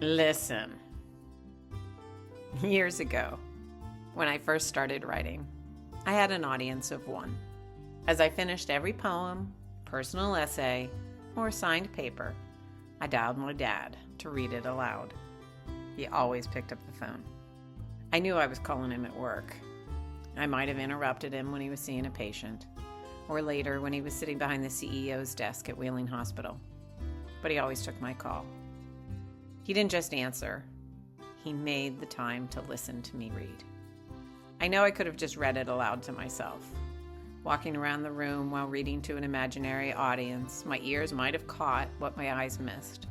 Listen. Years ago, when I first started writing, I had an audience of one. As I finished every poem, personal essay, or signed paper, I dialed my dad to read it aloud. He always picked up the phone. I knew I was calling him at work. I might have interrupted him when he was seeing a patient, or later when he was sitting behind the CEO's desk at Wheeling Hospital. But he always took my call. He didn't just answer. He made the time to listen to me read. I know I could have just read it aloud to myself. Walking around the room while reading to an imaginary audience, my ears might have caught what my eyes missed.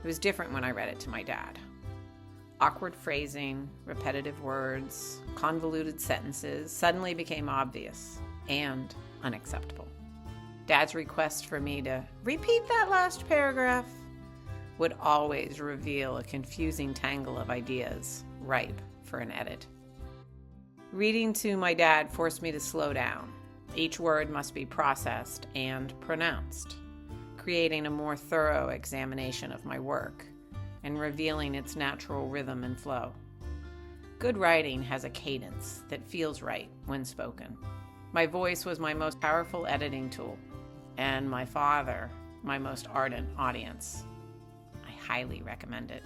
It was different when I read it to my dad. Awkward phrasing, repetitive words, convoluted sentences suddenly became obvious and unacceptable. Dad's request for me to repeat that last paragraph would always reveal a confusing tangle of ideas ripe for an edit. Reading to my dad forced me to slow down. Each word must be processed and pronounced, creating a more thorough examination of my work and revealing its natural rhythm and flow. Good writing has a cadence that feels right when spoken. My voice was my most powerful editing tool, and my father, my most ardent audience. I highly recommend it.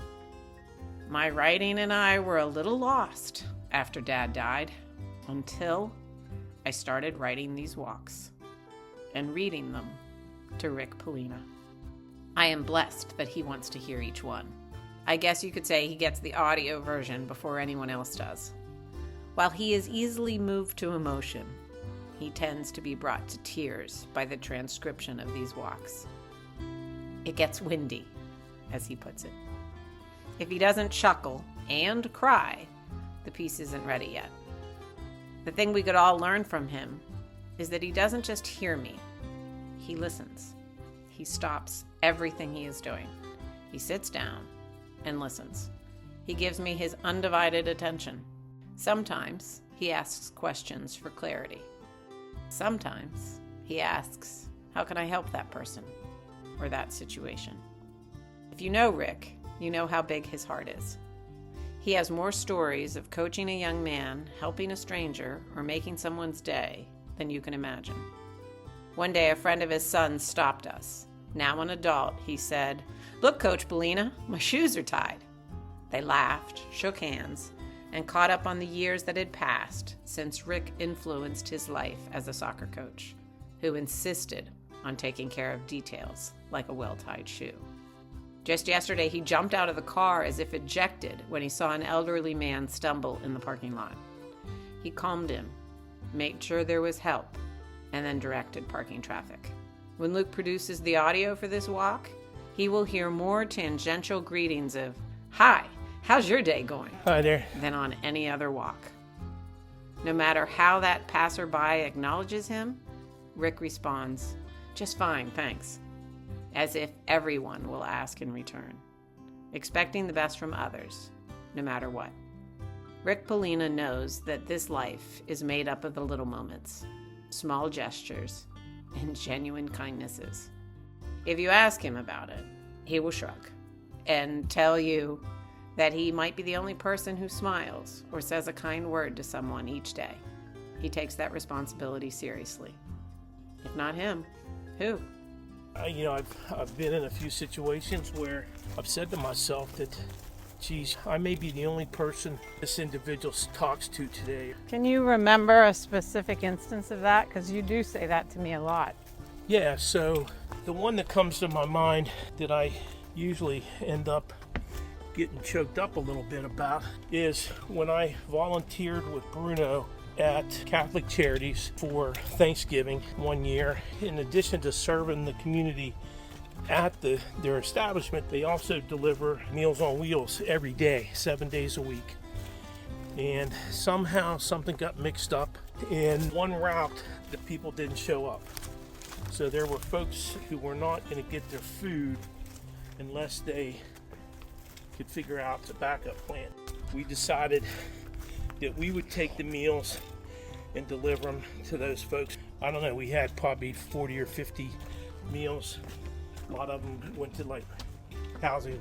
My writing and I were a little lost after Dad died, until I started writing these walks and reading them to Rick Paolina. I am blessed that he wants to hear each one. I guess you could say he gets the audio version before anyone else does. While he is easily moved to emotion, he tends to be brought to tears by the transcription of these walks. It gets windy, as he puts it. If he doesn't chuckle and cry, the piece isn't ready yet. The thing we could all learn from him is that he doesn't just hear me, he listens. He stops everything he is doing. He sits down and listens. He gives me his undivided attention. Sometimes he asks questions for clarity. Sometimes he asks, how can I help that person or that situation? If you know Rick, you know how big his heart is. He has more stories of coaching a young man, helping a stranger, or making someone's day than you can imagine. One day, a friend of his son stopped us. Now an adult, he said, "Look, Coach Paolina, my shoes are tied." They laughed, shook hands, and caught up on the years that had passed since Rick influenced his life as a soccer coach, who insisted on taking care of details like a well-tied shoe. Just yesterday, he jumped out of the car as if ejected when he saw an elderly man stumble in the parking lot. He calmed him, made sure there was help, and then directed parking traffic. When Luke produces the audio for this walk, he will hear more tangential greetings of, "Hi, how's your day going?" Hi there. than on any other walk. No matter how that passerby acknowledges him, Rick responds, "Just fine, thanks," as if everyone will ask in return, expecting the best from others, no matter what. Rick Paolina knows that this life is made up of the little moments, small gestures, and genuine kindnesses. If you ask him about it, he will shrug and tell you that he might be the only person who smiles or says a kind word to someone each day. He takes that responsibility seriously. If not him, who? I've been in a few situations where I've said to myself that, geez, I may be the only person this individual talks to today. Can you remember a specific instance of that? Because you do say that to me a lot. Yeah, so the one that comes to my mind that I usually end up getting choked up a little bit about is when I volunteered with Bruno at Catholic Charities for Thanksgiving one year. In addition to serving the community at their establishment, they also deliver Meals on Wheels every day, 7 days a week. And somehow something got mixed up in one route that people didn't show up. So there were folks who were not going to get their food unless they could figure out the backup plan. We decided that we would take the meals and deliver them to those folks. I don't know, we had probably 40 or 50 meals. A lot of them went to like housing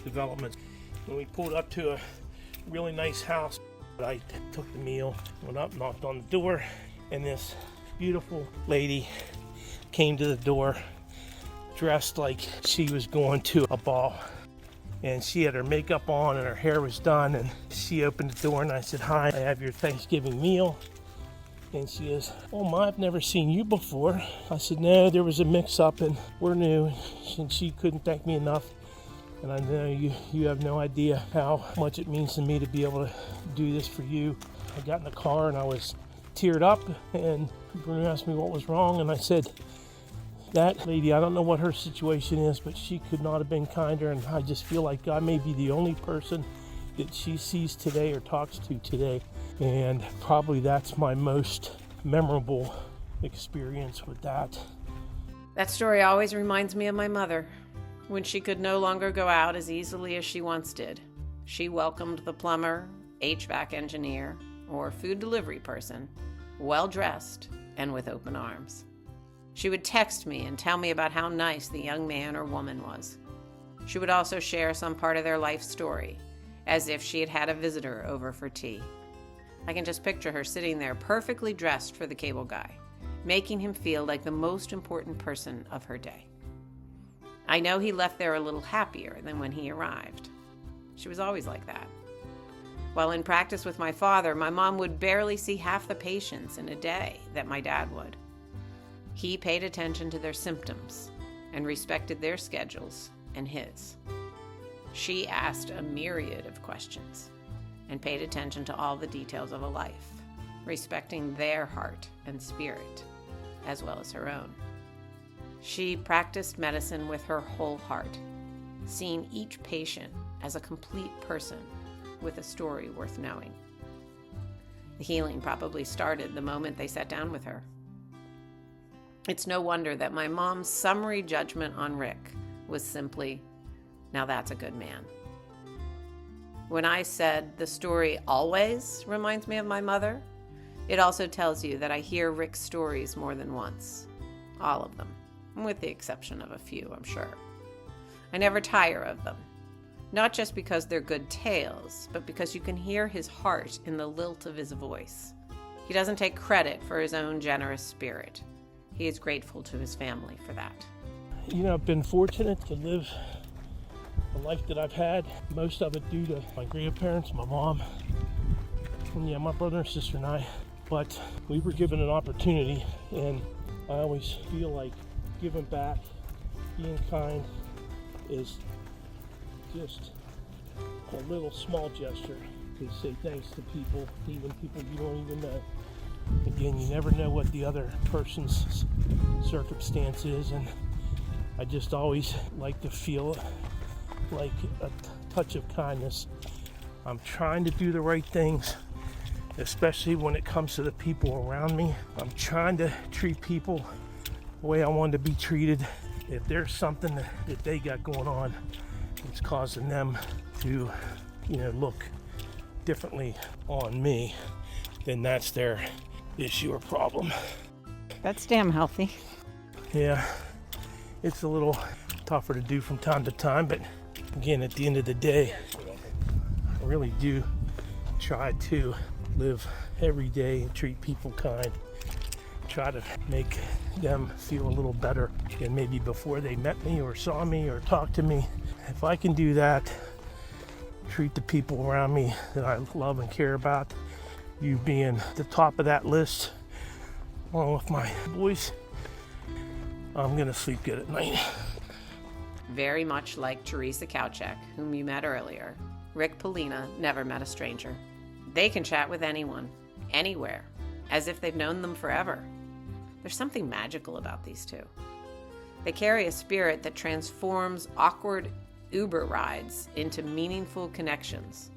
developments. When we pulled up to a really nice house, I took the meal, went up, knocked on the door, and this beautiful lady came to the door dressed like she was going to a ball. And she had her makeup on and her hair was done, and she opened the door and I said, "Hi, I have your Thanksgiving meal." And she goes, "Oh my, I've never seen you before." I said, "No, there was a mix-up and we're new." And she couldn't thank me enough. And I know you have no idea how much it means to me to be able to do this for you. I got in the car and I was teared up, and Bruno asked me what was wrong, and I said, "That lady, I don't know what her situation is, but she could not have been kinder, and I just feel like I may be the only person that she sees today or talks to today." And probably that's my most memorable experience with that. That story always reminds me of my mother. When she could no longer go out as easily as she once did, she welcomed the plumber, HVAC engineer, or food delivery person, well-dressed and with open arms. She would text me and tell me about how nice the young man or woman was. She would also share some part of their life story, as if she had had a visitor over for tea. I can just picture her sitting there perfectly dressed for the cable guy, making him feel like the most important person of her day. I know he left there a little happier than when he arrived. She was always like that. While in practice with my father, my mom would barely see half the patients in a day that my dad would. He paid attention to their symptoms and respected their schedules and his. She asked a myriad of questions and paid attention to all the details of a life, respecting their heart and spirit, as well as her own. She practiced medicine with her whole heart, seeing each patient as a complete person with a story worth knowing. The healing probably started the moment they sat down with her. It's no wonder that my mom's summary judgment on Rick was simply, "Now that's a good man." When I said the story always reminds me of my mother, it also tells you that I hear Rick's stories more than once. All of them, with the exception of a few, I'm sure. I never tire of them. Not just because they're good tales, but because you can hear his heart in the lilt of his voice. He doesn't take credit for his own generous spirit. He is grateful to his family for that. You know, I've been fortunate to live the life that I've had, most of it due to my grandparents, my mom, and my brother and sister and I. But we were given an opportunity, and I always feel like giving back, being kind is just a little small gesture to say thanks to people, even people you don't even know. Again, you never know what the other person's circumstance is, and I just always like to feel like a touch of kindness. I'm trying to do the right things, especially when it comes to the people around me. I'm trying to treat people the way I want to be treated. If there's something that they got going on, it's causing them to, look differently on me, then that's their issue or problem. That's damn healthy. Yeah, it's a little tougher to do from time to time, but again, at the end of the day, I really do try to live every day and treat people kind. Try to make them feel a little better than maybe before they met me or saw me or talked to me. If I can do that, treat the people around me that I love and care about, you being the top of that list, along with my boys, I'm gonna sleep good at night. Very much like Teresa Kauchek, whom you met earlier, Rick Paolina never met a stranger. They can chat with anyone, anywhere, as if they've known them forever. There's something magical about these two. They carry a spirit that transforms awkward Uber rides into meaningful connections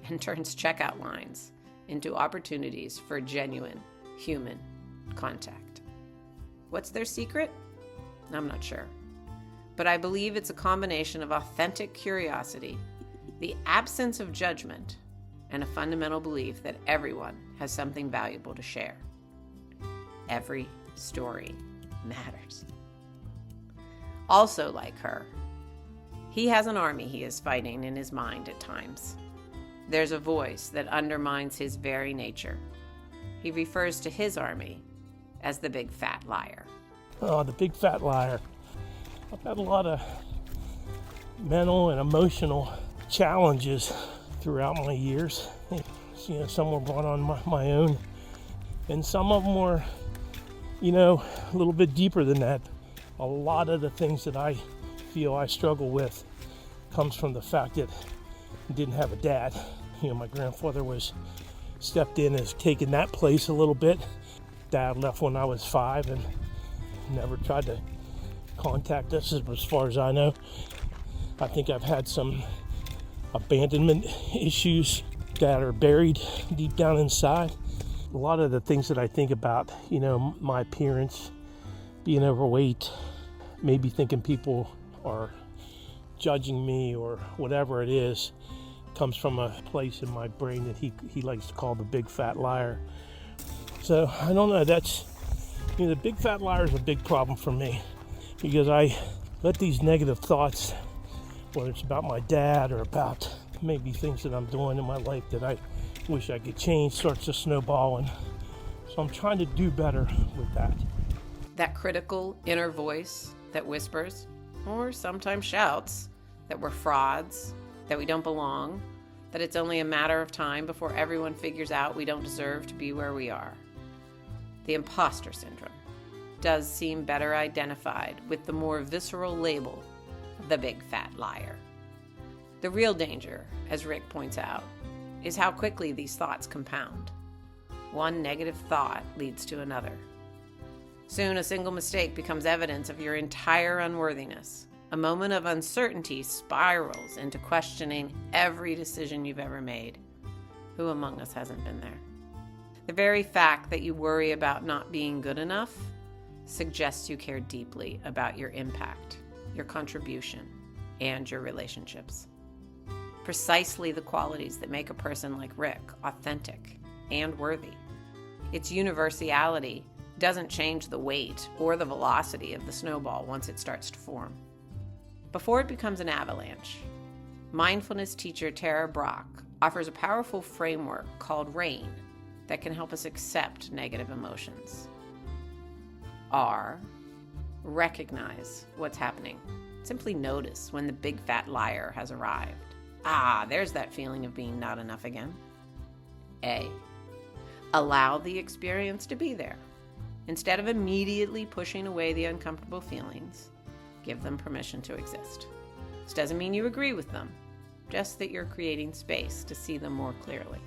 and turns checkout lines into opportunities for genuine human contact. What's their secret? I'm not sure. But I believe it's a combination of authentic curiosity, the absence of judgment, and a fundamental belief that everyone has something valuable to share. Every story matters. Also like her, He has an army he is fighting in his mind at times. There's a voice that undermines his very nature. He refers to his army as the big fat liar. Oh, the big fat liar. I've had a lot of mental and emotional challenges throughout my years. Some were brought on my own, and some of them were, a little bit deeper than that. A lot of the things that I feel I struggle with comes from the fact that I didn't have a dad. My grandfather stepped in as taking that place a little bit. Dad left when I was 5 and never tried to contact us as far as I know. I think I've had some abandonment issues that are buried deep down inside. A lot of the things that I think about, my appearance, being overweight, maybe thinking people are judging me or whatever it is, comes from a place in my brain that he likes to call the big fat liar. So I don't know, that's, the big fat liar is a big problem for me, because I let these negative thoughts, whether it's about my dad or about maybe things that I'm doing in my life that I wish I could change, starts to snowball. And so I'm trying to do better with that. That critical inner voice that whispers, or sometimes shouts, that we're frauds, that we don't belong, that it's only a matter of time before everyone figures out we don't deserve to be where we are. The imposter syndrome does seem better identified with the more visceral label, the big fat liar. The real danger, as Rick points out, is how quickly these thoughts compound. One negative thought leads to another. Soon a single mistake becomes evidence of your entire unworthiness. A moment of uncertainty spirals into questioning every decision you've ever made. Who among us hasn't been there? The very fact that you worry about not being good enough suggests you care deeply about your impact, your contribution, and your relationships. Precisely the qualities that make a person like Rick authentic and worthy. Its universality doesn't change the weight or the velocity of the snowball once it starts to form. Before it becomes an avalanche, mindfulness teacher Tara Brock offers a powerful framework called RAIN that can help us accept negative emotions. R, recognize what's happening. Simply notice when the big fat liar has arrived. There's that feeling of being not enough again. A, allow the experience to be there. Instead of immediately pushing away the uncomfortable feelings, give them permission to exist. This doesn't mean you agree with them, just that you're creating space to see them more clearly.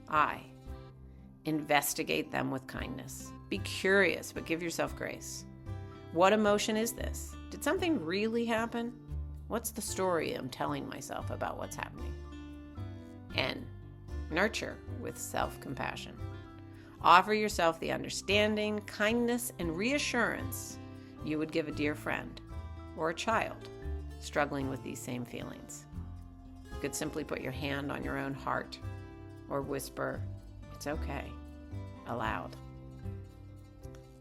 I, investigate them with kindness. Be curious, but give yourself grace. What emotion is this? Did something really happen? What's the story I'm telling myself about what's happening? N, nurture with self-compassion. Offer yourself the understanding, kindness, and reassurance you would give a dear friend or a child struggling with these same feelings. You could simply put your hand on your own heart or whisper, "It's okay," aloud.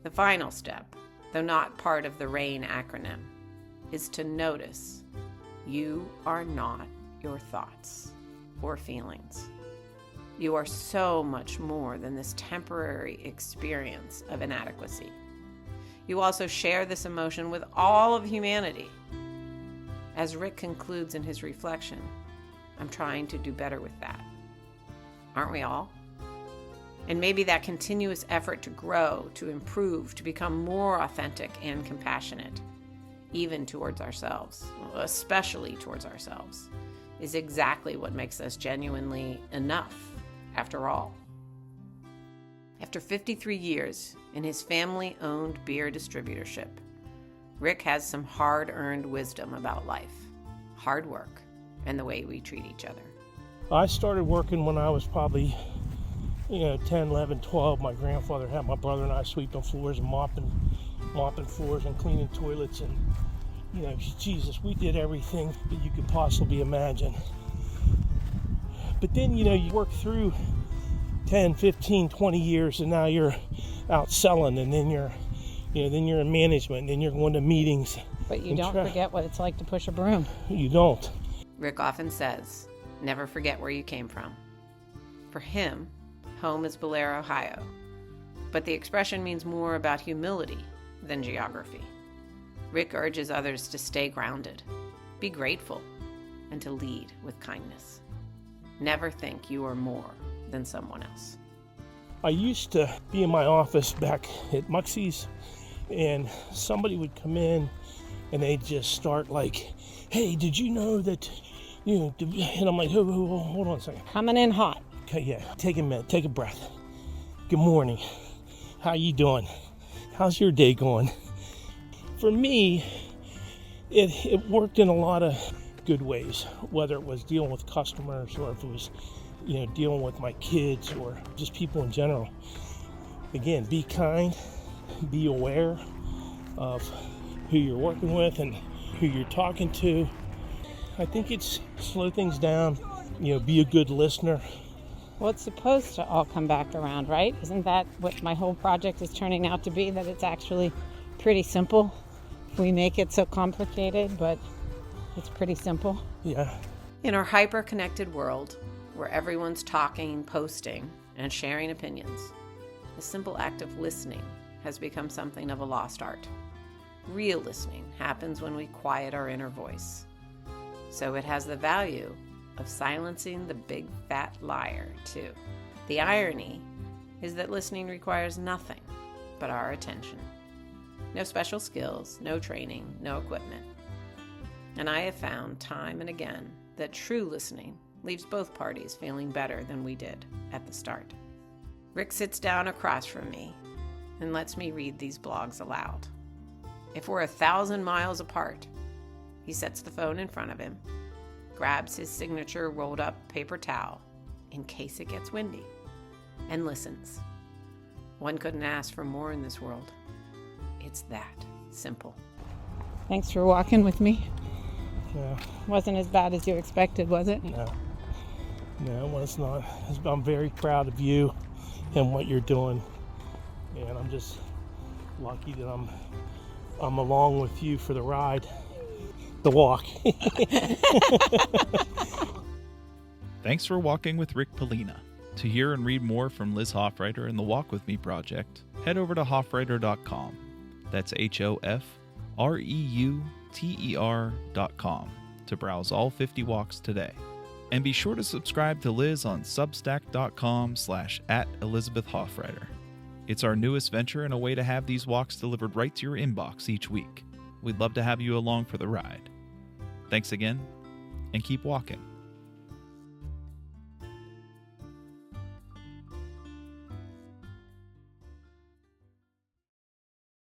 The final step, though not part of the RAIN acronym, is to notice you are not your thoughts or feelings. You are so much more than this temporary experience of inadequacy. You also share this emotion with all of humanity. As Rick concludes in his reflection, I'm trying to do better with that. Aren't we all? And maybe that continuous effort to grow, to improve, to become more authentic and compassionate, even towards ourselves, especially towards ourselves, is exactly what makes us genuinely enough, after all. After 53 years in his family-owned beer distributorship, Rick has some hard-earned wisdom about life, hard work, and the way we treat each other. I started working when I was probably 10, 11, 12. My grandfather had my brother and I sweeping floors and mopping floors and cleaning toilets, and Jesus, we did everything that you could possibly imagine. But then you work through 10, 15, 20 years, and now you're out selling, and then you're then you're in management, then you're going to meetings. But you don't forget what it's like to push a broom. You don't. Rick often says, never forget where you came from. For him, home is Blair, Ohio. But the expression means more about humility than geography. Rick urges others to stay grounded, be grateful, and to lead with kindness. Never think you are more than someone else. I used to be in my office back at Muxie's, and somebody would come in and they'd just start like, hey, did you know that, and I'm like, hold on a second. Coming in hot. Okay, yeah, take a minute, take a breath. Good morning. How you doing? How's your day going? For me, it worked in a lot of good ways, whether it was dealing with customers or if it was, dealing with my kids or just people in general. Again, be kind, be aware of who you're working with and who you're talking to. I think it's slow things down, be a good listener. Well, it's supposed to all come back around, right? Isn't that what my whole project is turning out to be, that it's actually pretty simple? We make it so complicated, but it's pretty simple. Yeah. In our hyper-connected world, where everyone's talking, posting, and sharing opinions, the simple act of listening has become something of a lost art. Real listening happens when we quiet our inner voice. So it has the value of silencing the big fat liar, too. The irony is that listening requires nothing but our attention. No special skills, no training, no equipment. And I have found time and again that true listening leaves both parties feeling better than we did at the start. Rick sits down across from me and lets me read these blogs aloud. If we're 1,000 miles apart, he sets the phone in front of him, grabs his signature rolled up paper towel in case it gets windy, and listens. One couldn't ask for more in this world. It's that simple. Thanks for walking with me. Yeah. Wasn't as bad as you expected, was it? No, well, it's not. I'm very proud of you and what you're doing, and I'm just lucky that I'm along with you for the ride, the walk. Thanks for walking with Rick Paolina. To hear and read more from Liz Hofreiter and the Walk With Me project, head over to hofreiter.com. That's HOFREUTER.com to browse all 50 walks today. And be sure to subscribe to Liz on substack.com/@ElizabethHofreiter. It's our newest venture and a way to have these walks delivered right to your inbox each week. We'd love to have you along for the ride. Thanks again, and keep walking.